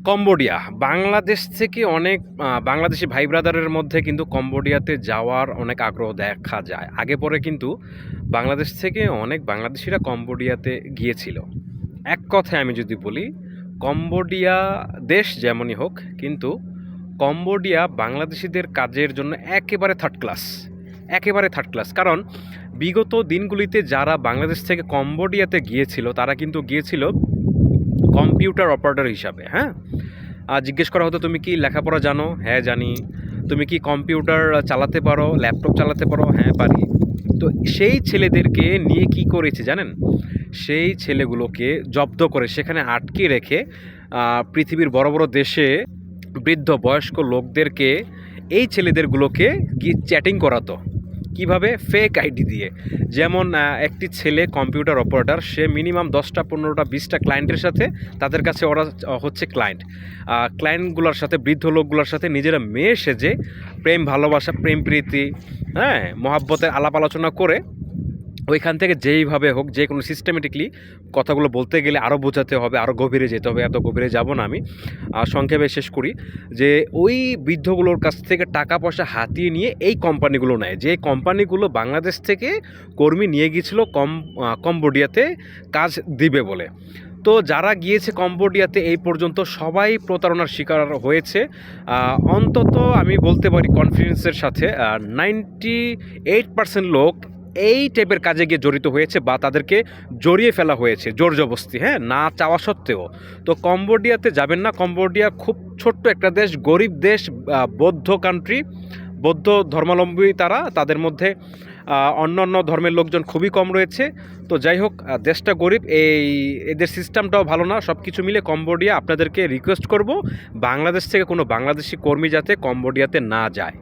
Cambodia Bangladesh থেকে অনেক বাংলাদেশি ভাই ব্রাদারের মধ্যে কিন্তু কম্বোডিয়াতে যাওয়ার অনেক আগ্রহ দেখা যায়। আগে পরে কিন্তু বাংলাদেশ থেকে অনেক বাংলাদেশিরা কম্বোডিয়াতে গিয়েছিল। এক কথায় আমি যদি বলি, কম্বোডিয়া দেশ যেমনই হোক, কিন্তু কম্বোডিয়া বাংলাদেশিদের কাজের জন্য একেবারে থার্ড ক্লাস, একেবারে থার্ড ক্লাস। কারণ বিগত দিনগুলিতে যারা বাংলাদেশ থেকে কম্বোডিয়াতে গিয়েছিল তারা কিন্তু গিয়েছিল কম্পিউটার অপারেটর হিসাবে। হ্যাঁ, জিজ্ঞেস করা হতো তুমি কি লেখাপড়া জানো? হ্যাঁ জানি। তুমি কি কম্পিউটার চালাতে পারো, ল্যাপটপ চালাতে পারো? হ্যাঁ পারি। তো সেই ছেলেদেরকে নিয়ে কি করেছে জানেন? সেই ছেলেগুলোকে জব্দ করে সেখানে আটকে রেখে পৃথিবীর বড় বড় দেশে বৃদ্ধ বয়স্ক লোকদেরকে এই ছেলেদেরগুলোকে গিয়ে চ্যাটিং করাতো। কিভাবে? ফেক আইডি দিয়ে। যেমন একটি ছেলে কম্পিউটার অপারেটর, সে মিনিমাম 10টা 15টা 20টা ক্লায়েন্টের সাথে, তাদের কাছে ওরা হচ্ছে ক্লায়েন্ট, ক্লায়েন্টগুলোর সাথে বৃদ্ধ লোকগুলোর সাথে নিজেরা মেয়ে সেজে প্রেম ভালোবাসা প্রেম প্রীতি, হ্যাঁ, মহাব্বতের আলাপ আলোচনা করে ওইখান থেকে যেইভাবে হোক, যে কোনো সিস্টেমেটিকলি কথাগুলো বলতে গেলে আরও বোঝাতে হবে, আরও গভীরে যেতে হবে। এত গভীরে যাব না আমি, সংক্ষেপে শেষ করি যে ওই বৃদ্ধগুলোর কাছ থেকে টাকা পয়সা হাতিয়ে নিয়ে এই কোম্পানিগুলো নেয়, যে কোম্পানিগুলো বাংলাদেশ থেকে কর্মী নিয়ে গিয়েছিল কম্বোডিয়াতে কাজ দিবে বলে। তো যারা গিয়েছে কম্বোডিয়াতে এই পর্যন্ত সবাই প্রতারণার শিকার হয়েছে। অন্তত আমি বলতে পারি কনফিডেন্সের সাথে 98% লোক এই টাইপের কাজে গিয়ে জড়িত হয়েছে বা তাদেরকে জড়িয়ে ফেলা হয়েছে জোর জবস্তি, হ্যাঁ, না চাওয়া সত্ত্বেও। তো কম্বোডিয়াতে যাবেন না। কম্বোডিয়া খুব ছোট্ট একটা দেশ, গরিব দেশ, বৌদ্ধ কান্ট্রি, বৌদ্ধ ধর্মাবলম্বী তারা, তাদের মধ্যে অন্যান্য ধর্মের লোকজন খুবই কম রয়েছে। তো যাই হোক, দেশটা গরিব, এদের সিস্টেমটাও ভালো না। সব কিছু মিলে কম্বোডিয়া, আপনাদেরকে রিকোয়েস্ট করব বাংলাদেশ থেকে কোনো বাংলাদেশি কর্মী যাতে কম্বোডিয়াতে না যায়।